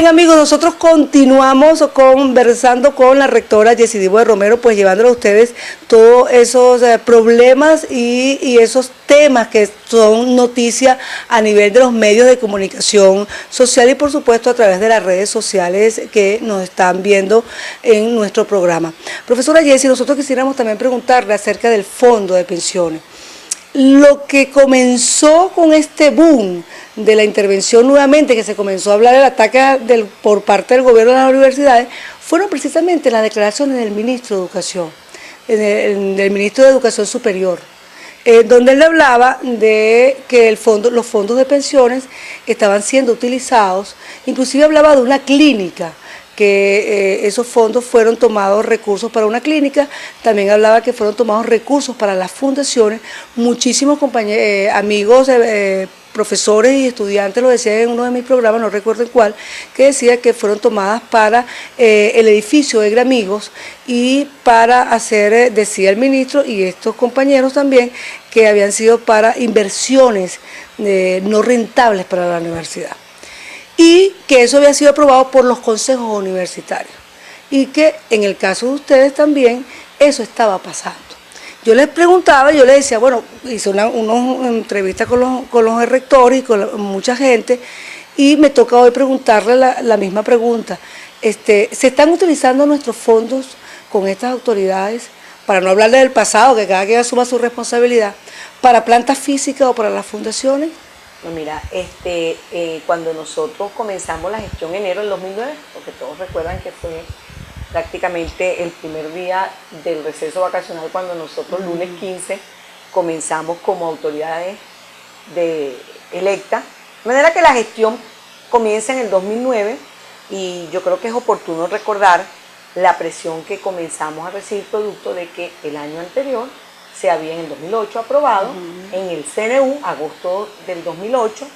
amigos, nosotros continuamos conversando con la rectora Yesidibo de Romero, pues llevándole a ustedes todos esos problemas y esos temas que son noticia a nivel de los medios de comunicación social y por supuesto a través de las redes sociales que nos están viendo en nuestro programa. Profesora Yesi, nosotros quisiéramos también preguntarle acerca del fondo de pensiones. Lo que comenzó con este boom de la intervención nuevamente, que se comenzó a hablar del ataque por parte del gobierno de las universidades, fueron precisamente las declaraciones del ministro de Educación, del ministro de Educación Superior, donde él hablaba de que los fondos de pensiones estaban siendo utilizados, inclusive hablaba de una clínica, que esos fondos fueron tomados recursos para una clínica, también hablaba que fueron tomados recursos para las fundaciones, muchísimos compañeros, amigos, profesores y estudiantes lo decían en uno de mis programas, no recuerdo en cuál, que decía que fueron tomadas para el edificio de Gramigos y para hacer, decía el ministro y estos compañeros también, que habían sido para inversiones no rentables para la universidad. Y que eso había sido aprobado por los consejos universitarios y que en el caso de ustedes también eso estaba pasando. Yo les preguntaba, yo les decía, bueno, hice una entrevista con los rectores y con mucha gente y me toca hoy preguntarle la misma pregunta. ¿Se están utilizando nuestros fondos con estas autoridades, para no hablar del pasado, que cada quien asuma su responsabilidad, para plantas físicas o para las fundaciones? No, mira, cuando nosotros comenzamos la gestión en enero del 2009, porque todos recuerdan que fue prácticamente el primer día del receso vacacional cuando nosotros lunes 15 comenzamos como autoridades electas, de manera que la gestión comienza en el 2009 y yo creo que es oportuno recordar la presión que comenzamos a recibir producto de que el año anterior se había en el 2008 aprobado en el CNU, agosto del 2008,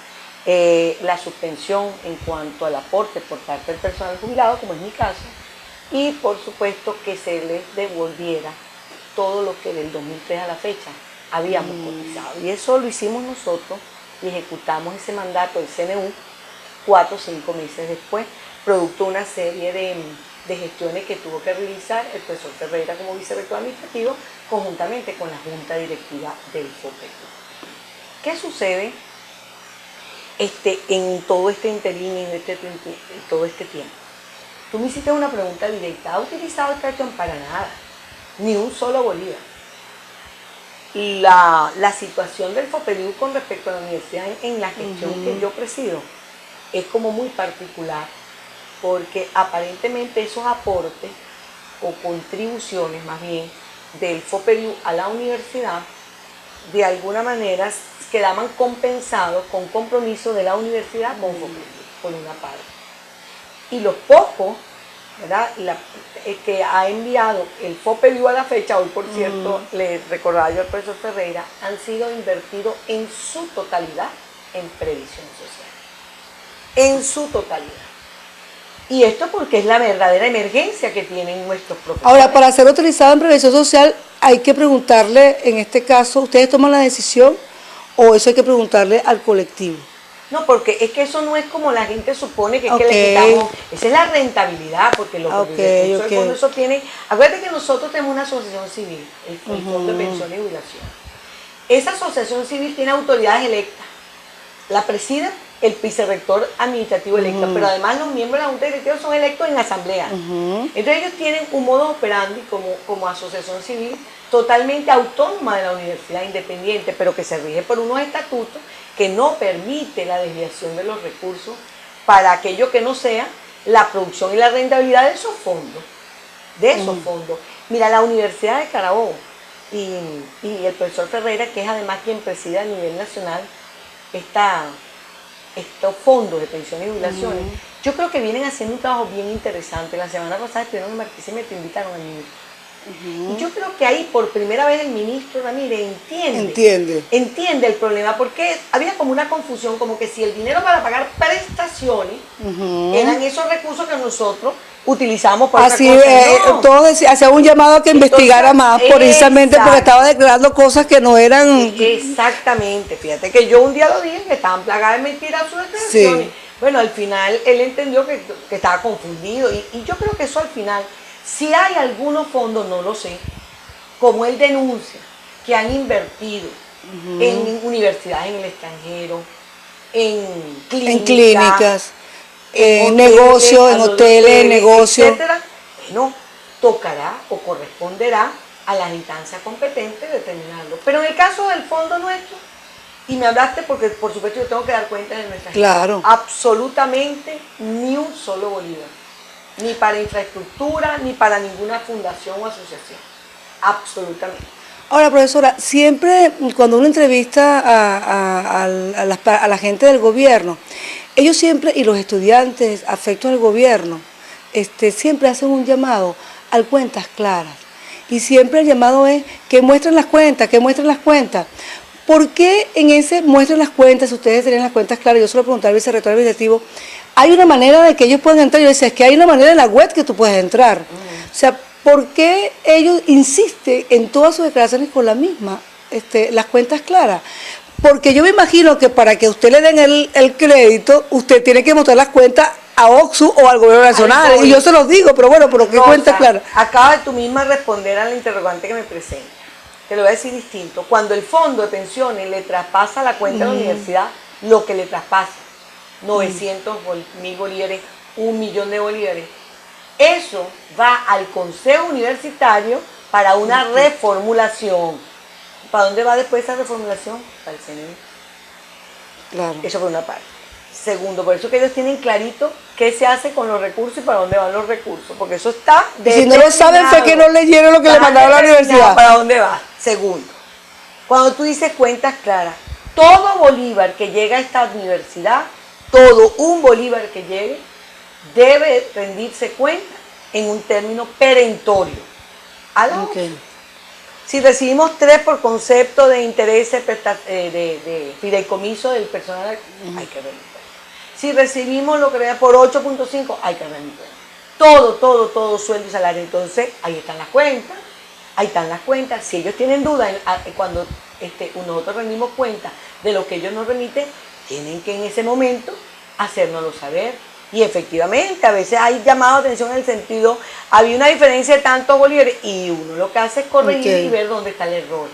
la suspensión en cuanto al aporte por parte del personal jubilado, como es mi caso, y por supuesto que se les devolviera todo lo que del 2003 a la fecha habíamos cotizado. Y eso lo hicimos nosotros y ejecutamos ese mandato del CNU 4 o 5 meses después, producto de una serie de gestiones que tuvo que realizar el profesor Ferreira como vicerrector administrativo conjuntamente con la junta directiva del FOPEDU. ¿Qué sucede en todo este interín, en todo este tiempo? Tú me hiciste una pregunta directa. ¿Ha utilizado esta gestión? Para nada, ni un solo bolívar. La situación del FOPEDU con respecto a la universidad en la gestión que yo presido es como muy particular, porque aparentemente esos aportes o contribuciones más bien del FOPEDU a la universidad de alguna manera quedaban compensados con compromiso de la universidad con FOPEDU, por una parte. Y los pocos, ¿verdad?, que ha enviado el FOPEDU a la fecha, hoy por cierto le recordaba yo al profesor Ferreira, han sido invertidos en su totalidad en previsión social, en su totalidad. Y esto porque es la verdadera emergencia que tienen nuestros profesores. Ahora, para ser utilizado en prevención social, hay que preguntarle, en este caso, ¿ustedes toman la decisión o eso hay que preguntarle al colectivo? No, porque es que eso no es como la gente supone que es que le quitamos. Esa es la rentabilidad, porque los recursos del fondo eso tienen. Acuérdate que nosotros tenemos una asociación civil, el Fondo de Pensión y Jubilación. Esa asociación civil tiene autoridades electas. La preside el vicerrector administrativo electo, pero además los miembros de la junta directiva son electos en asamblea. Entonces ellos tienen un modo operandi como asociación civil totalmente autónoma de la universidad, independiente, pero que se rige por unos estatutos que no permite la desviación de los recursos para aquello que no sea la producción y la rentabilidad de esos fondos. Mira, la Universidad de Carabobo y el profesor Ferreira, que es además quien preside a nivel nacional estos fondos de pensiones y jubilaciones, yo creo que vienen haciendo un trabajo bien interesante. La semana pasada estuvieron en Barquisimeto y te invitaron al ministro. Y yo creo que ahí por primera vez el ministro Ramírez entiende el problema, porque había como una confusión, como que si el dinero para pagar prestaciones eran esos recursos que nosotros utilizamos por así otra cosa. todos hacían un llamado a que investigara más, precisamente porque estaba declarando cosas que no eran. Exactamente, fíjate que yo un día lo dije, que estaban plagadas de mentiras sus declaraciones. Bueno, al final él entendió que estaba confundido y yo creo que eso al final, si hay algunos fondos, no lo sé, como él denuncia, que han invertido en universidades en el extranjero, en clínicas, en negocios, en hoteles, negocios, etcétera, bueno, tocará o corresponderá a las instancias competentes determinarlo. Pero en el caso del fondo nuestro, y me hablaste porque por supuesto yo tengo que dar cuenta de nuestra claro, gente, absolutamente ni un solo bolívar, ni para infraestructura, ni para ninguna fundación o asociación, absolutamente. Ahora, profesora, siempre cuando uno entrevista a la gente del gobierno, ellos siempre, y los estudiantes afectos al gobierno, siempre hacen un llamado al cuentas claras. Y siempre el llamado es que muestren las cuentas, que muestren las cuentas. ¿Por qué en ese muestren las cuentas, si ustedes tienen las cuentas claras? Yo se lo pregunté al vicerrector administrativo, hay una manera de que ellos puedan entrar. Yo decía, es que hay una manera en la web que tú puedes entrar. O sea, ¿por qué ellos insisten en todas sus declaraciones con la misma, las cuentas claras? Porque yo me imagino que para que usted le den el crédito, usted tiene que mostrar las cuentas a OXU o al gobierno nacional. Y yo se los digo, pero bueno, ¿pero qué cuentas claras? Acabas de tú misma responder al interrogante que me presenta. Te lo voy a decir distinto. Cuando el fondo de pensiones le traspasa a la cuenta de la universidad, lo que le traspasa, 900.000 bolívares, 1 millón de bolívares, eso va al Consejo Universitario para una reformulación. ¿Para dónde va después esa reformulación? Para el CNE. Claro. Eso por una parte. Segundo, por eso que ellos tienen clarito qué se hace con los recursos y para dónde van los recursos, porque eso está si no lo saben fue que no leyeron lo que le mandaron a la universidad. ¿Para dónde va? Segundo, cuando tú dices cuentas claras, todo bolívar que llega a esta universidad, todo un bolívar que llegue, debe rendirse cuenta en un término perentorio. A la Okay. Si recibimos 3 por concepto de intereses de fideicomiso del personal, hay que rendir. Si recibimos lo que era por 8.5, hay que rendir. Todo, sueldo y salario. Entonces, ahí están las cuentas. Si ellos tienen dudas, cuando nosotros rendimos cuenta de lo que ellos nos remiten, tienen que en ese momento hacérnoslo saber. Y efectivamente, a veces hay llamado de atención en el sentido, había una diferencia de tantos bolívares y uno lo que hace es corregir y ver dónde está el error.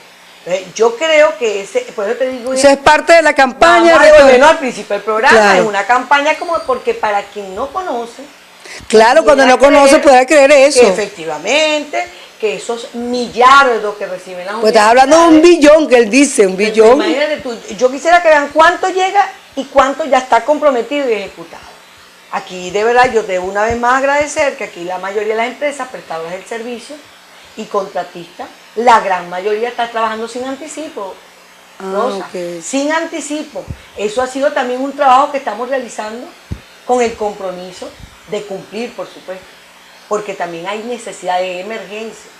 Entonces, yo creo que por eso te digo... Eso es parte de la campaña. Vamos a devolvernos al principio del programa, claro. Es una campaña como porque para quien no conoce... Claro, cuando no conoce puede creer eso. Que efectivamente, que esos millardos que reciben las universidades... Pues estás hablando de 1 billón, que él dice, 1 billón. Imagínate tú, yo quisiera que vean cuánto llega y cuánto ya está comprometido y ejecutado. Aquí de verdad yo debo una vez más agradecer que aquí la mayoría de las empresas prestadoras del servicio y contratistas, la gran mayoría está trabajando sin anticipo. Okay. Sin anticipo. Eso ha sido también un trabajo que estamos realizando con el compromiso de cumplir, por supuesto, porque también hay necesidad de emergencia.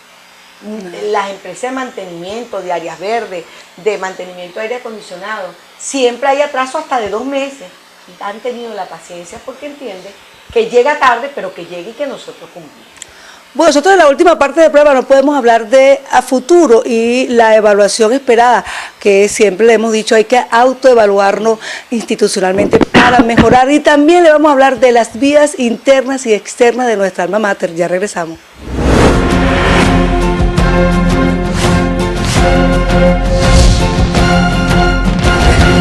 Las empresas de mantenimiento, de áreas verdes, de mantenimiento de aire acondicionado, siempre hay atraso hasta de 2 meses. Han tenido la paciencia porque entienden que llega tarde, pero que llegue y que nosotros cumplimos. Bueno, nosotros en la última parte de prueba no podemos hablar de a futuro y la evaluación esperada, que siempre le hemos dicho hay que autoevaluarnos institucionalmente para mejorar, y también le vamos a hablar de las vías internas y externas de nuestra alma mater. Ya regresamos.